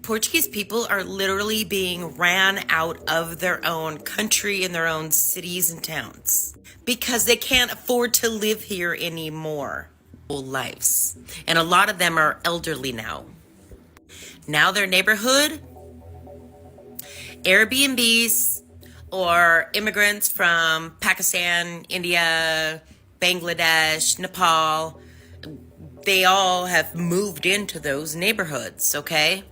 Portuguese people are literally being ran out of their own country and their own cities and towns because they can't afford to live here anymore. Whole lives. And a lot of them are elderly now. Now their neighborhood, Airbnbs or immigrants from Pakistan, India, Bangladesh, Nepal, they all have moved into those neighborhoods, okay?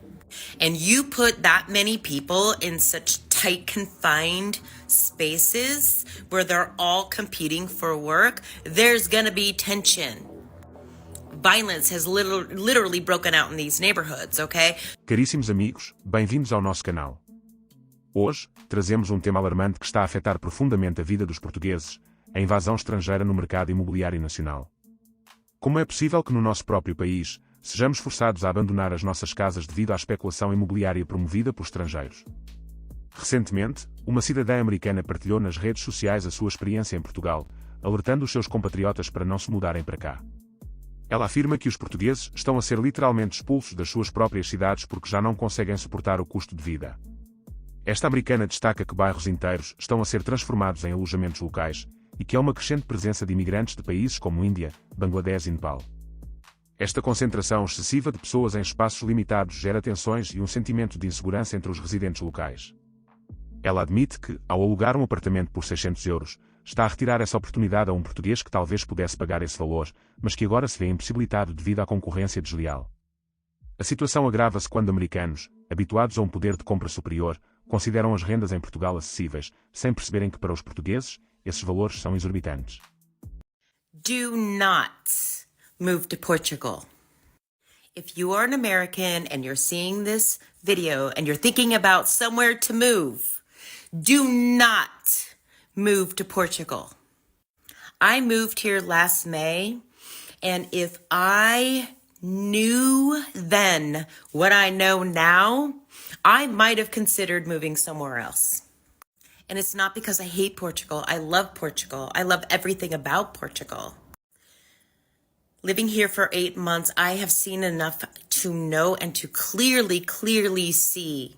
And you put that many people in such tight, confined spaces where they're all competing for work, there's gonna be tension. Violence has literally broken out in these neighborhoods, okay? Caríssimos amigos, bem-vindos ao nosso canal. Hoje, trazemos um tema alarmante que está a afetar profundamente a vida dos portugueses, a invasão estrangeira no mercado imobiliário nacional. Como é possível que no nosso próprio país, sejamos forçados a abandonar as nossas casas devido à especulação imobiliária promovida por estrangeiros? Recentemente, uma cidadã americana partilhou nas redes sociais a sua experiência em Portugal, alertando os seus compatriotas para não se mudarem para cá. Ela afirma que os portugueses estão a ser literalmente expulsos das suas próprias cidades porque já não conseguem suportar o custo de vida. Esta americana destaca que bairros inteiros estão a ser transformados em alojamentos locais e que há uma crescente presença de imigrantes de países como Índia, Bangladesh e Nepal. Esta concentração excessiva de pessoas em espaços limitados gera tensões e um sentimento de insegurança entre os residentes locais. Ela admite que, ao alugar um apartamento por 600 euros, está a retirar essa oportunidade a um português que talvez pudesse pagar esse valor, mas que agora se vê impossibilitado devido à concorrência desleal. A situação agrava-se quando americanos, habituados a um poder de compra superior, consideram as rendas em Portugal acessíveis, sem perceberem que para os portugueses, esses valores são exorbitantes. Do not move to Portugal. If you are an American and you're seeing this video and you're thinking about somewhere to move, do not move to Portugal. I moved here last May, and if I knew then what I know now, I might have considered moving somewhere else. And it's not because I hate Portugal. I love Portugal. I love everything about Portugal. Living here for 8 months, I have seen enough to know and to clearly see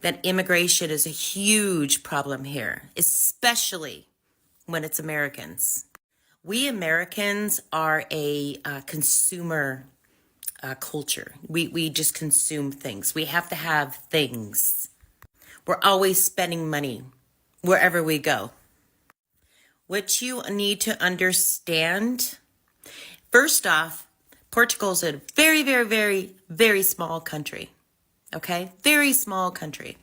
that immigration is a huge problem here, especially when it's Americans. We Americans are a consumer culture. We just consume things. We have to have things. We're always spending money wherever we go. What you need to understand, first off, Portugal's a very small country. Okay? Very small country.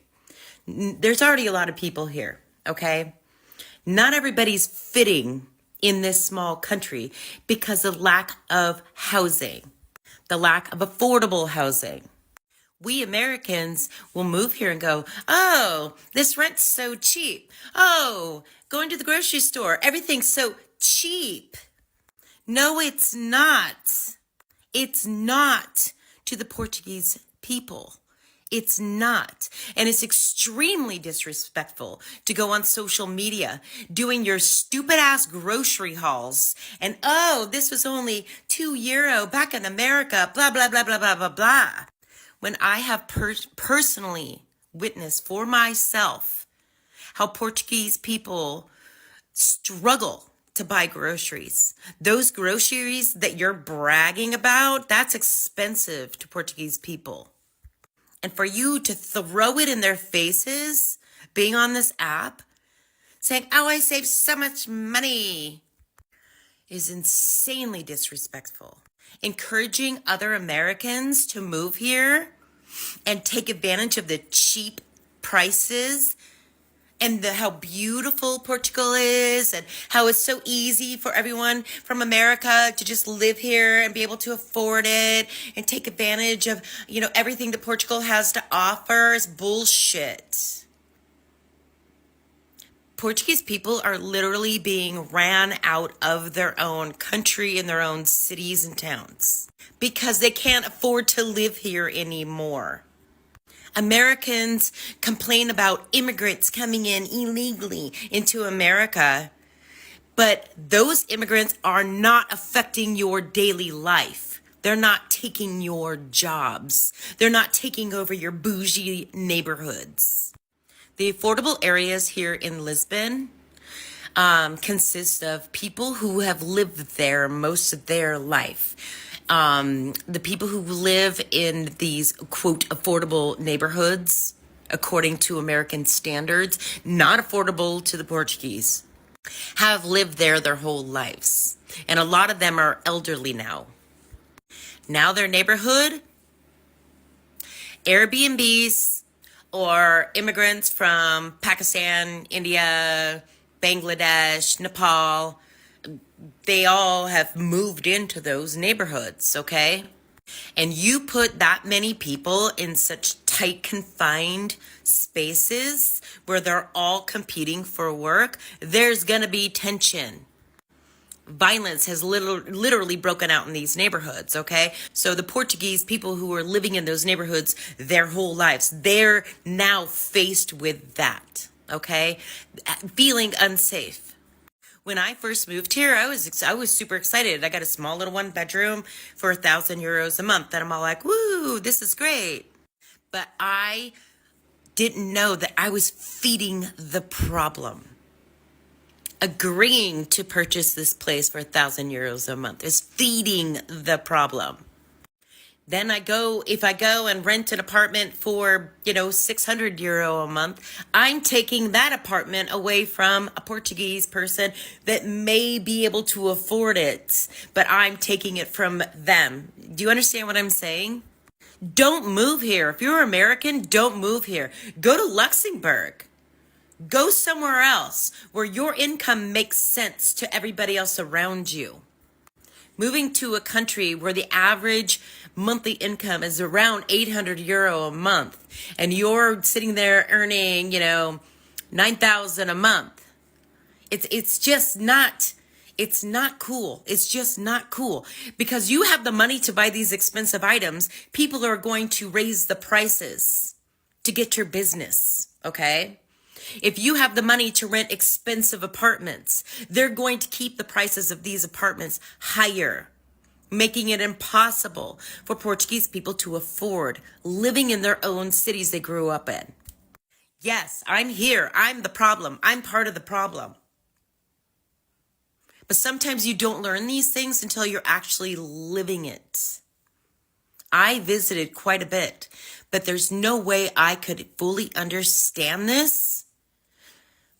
There's already a lot of people here. Okay? Not everybody's fitting in this small country because of lack of housing, the lack of affordable housing. We Americans will move here and go, oh, this rent's so cheap. Oh, going to the grocery store, everything's so cheap. No, it's not. It's not to the Portuguese people. It's not. And it's extremely disrespectful to go on social media doing your stupid ass grocery hauls. And, oh, this was only €2 back in America, blah, blah, blah, blah, blah, blah, blah. When I have personally witnessed for myself how Portuguese people struggle to buy groceries. Those groceries that you're bragging about, that's expensive to Portuguese people. And for you to throw it in their faces, being on this app, saying, oh, I saved so much money, is insanely disrespectful. Encouraging other Americans to move here and take advantage of the cheap prices and how beautiful Portugal is and how it's so easy for everyone from America to just live here and be able to afford it and take advantage of, everything that Portugal has to offer is bullshit. Portuguese people are literally being ran out of their own country and their own cities and towns because they can't afford to live here anymore. Americans complain about immigrants coming in illegally into America, but those immigrants are not affecting your daily life. They're not taking your jobs. They're not taking over your bougie neighborhoods. The affordable areas here in Lisbon consist of people who have lived there most of their life. The people who live in these, quote, affordable neighborhoods, according to American standards, not affordable to the Portuguese, have lived there their whole lives. And a lot of them are elderly now. Now their neighborhood, Airbnbs or immigrants from Pakistan, India, Bangladesh, Nepal, they all have moved into those neighborhoods, okay? And you put that many people in such tight, confined spaces where they're all competing for work, there's gonna be tension. Violence has literally broken out in these neighborhoods, okay? So the Portuguese people who are living in those neighborhoods their whole lives, they're now faced with that, okay? Feeling unsafe. When I first moved here, I was super excited. I got a small little 1-bedroom for €1,000 a month. And I'm all like, woo, this is great. But I didn't know that I was feeding the problem. Agreeing to purchase this place for €1,000 a month is feeding the problem. Then if I go and rent an apartment for, €600 a month, I'm taking that apartment away from a Portuguese person that may be able to afford it, but I'm taking it from them. Do you understand what I'm saying? Don't move here. If you're American, don't move here. Go to Luxembourg. Go somewhere else where your income makes sense to everybody else around you. Moving to a country where the average monthly income is around €800 a month, and you're sitting there earning, $9,000 a month. It's just not cool. It's just not cool. Because you have the money to buy these expensive items, people are going to raise the prices to get your business, okay? If you have the money to rent expensive apartments, they're going to keep the prices of these apartments higher, making it impossible for Portuguese people to afford living in their own cities they grew up in. Yes, I'm here. I'm the problem. I'm part of the problem. But sometimes you don't learn these things until you're actually living it. I visited quite a bit, but there's no way I could fully understand this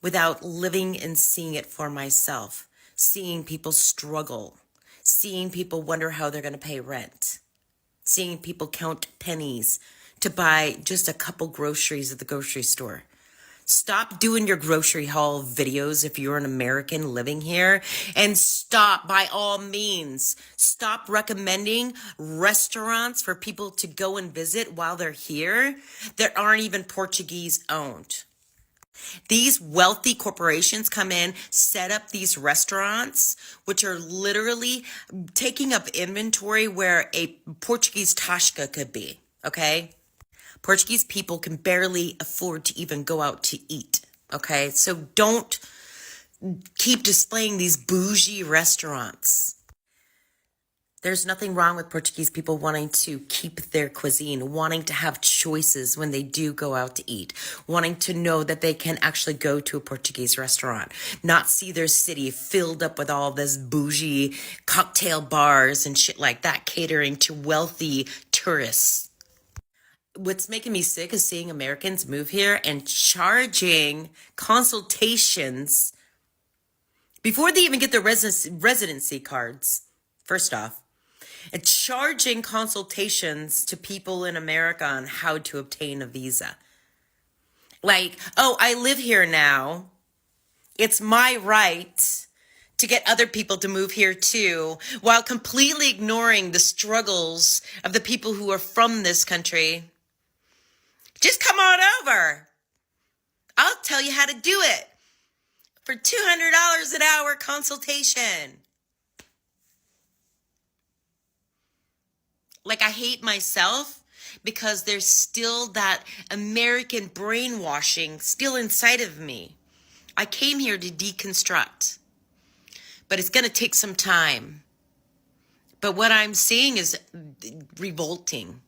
without living and seeing it for myself, seeing people struggle, seeing people wonder how they're going to pay rent, seeing people count pennies to buy just a couple groceries at the grocery store. Stop doing your grocery haul videos if you're an American living here, and stop, by all means, stop recommending restaurants for people to go and visit while they're here that aren't even Portuguese owned. These wealthy corporations come in, set up these restaurants, which are literally taking up inventory where a Portuguese Tasca could be, okay? Portuguese people can barely afford to even go out to eat, okay? So don't keep displaying these bougie restaurants. There's nothing wrong with Portuguese people wanting to keep their cuisine, wanting to have choices when they do go out to eat, wanting to know that they can actually go to a Portuguese restaurant, not see their city filled up with all this bougie cocktail bars and shit like that, catering to wealthy tourists. What's making me sick is seeing Americans move here and charging consultations before they even get their residency cards, first off. And charging consultations to people in America on how to obtain a visa. Like, oh, I live here now. It's my right to get other people to move here too, while completely ignoring the struggles of the people who are from this country. Just come on over. I'll tell you how to do it for $200 an hour consultation. Like, I hate myself because there's still that American brainwashing still inside of me. I came here to deconstruct, but it's going to take some time. But what I'm seeing is revolting.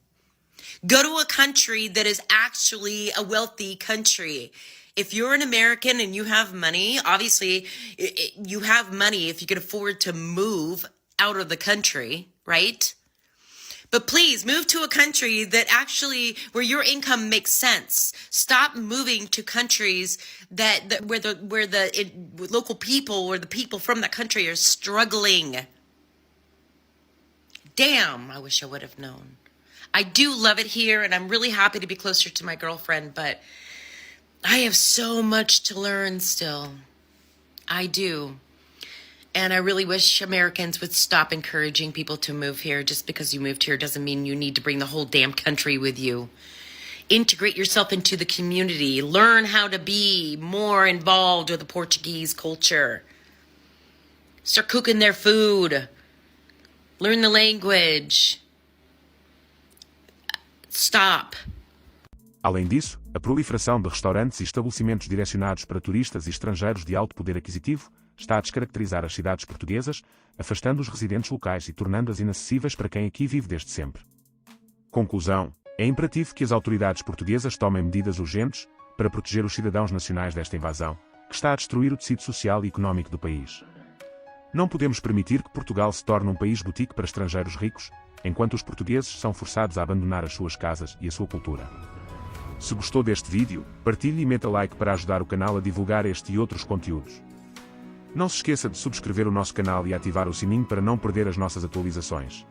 Go to a country that is actually a wealthy country. If you're an American and you have money, obviously you have money if you can afford to move out of the country, right? But please move to a country that actually where your income makes sense. Stop moving to countries where the local people or the people from that country are struggling. Damn, I wish I would have known. I do love it here, and I'm really happy to be closer to my girlfriend, but I have so much to learn still. I do. And I really wish Americans would stop encouraging people to move here. Just because you moved here doesn't mean you need to bring the whole damn country with you. Integrate yourself into the community. Learn how to be more involved with the Portuguese culture. Start cooking their food. Learn the language. Stop. Além disso, a proliferação de restaurantes e estabelecimentos direcionados para turistas e estrangeiros de alto poder aquisitivo está a descaracterizar as cidades portuguesas, afastando os residentes locais e tornando-as inacessíveis para quem aqui vive desde sempre. Conclusão: é imperativo que as autoridades portuguesas tomem medidas urgentes para proteger os cidadãos nacionais desta invasão, que está a destruir o tecido social e económico do país. Não podemos permitir que Portugal se torne um país boutique para estrangeiros ricos, enquanto os portugueses são forçados a abandonar as suas casas e a sua cultura. Se gostou deste vídeo, partilhe e meta like para ajudar o canal a divulgar este e outros conteúdos. Não se esqueça de subscrever o nosso canal e ativar o sininho para não perder as nossas atualizações.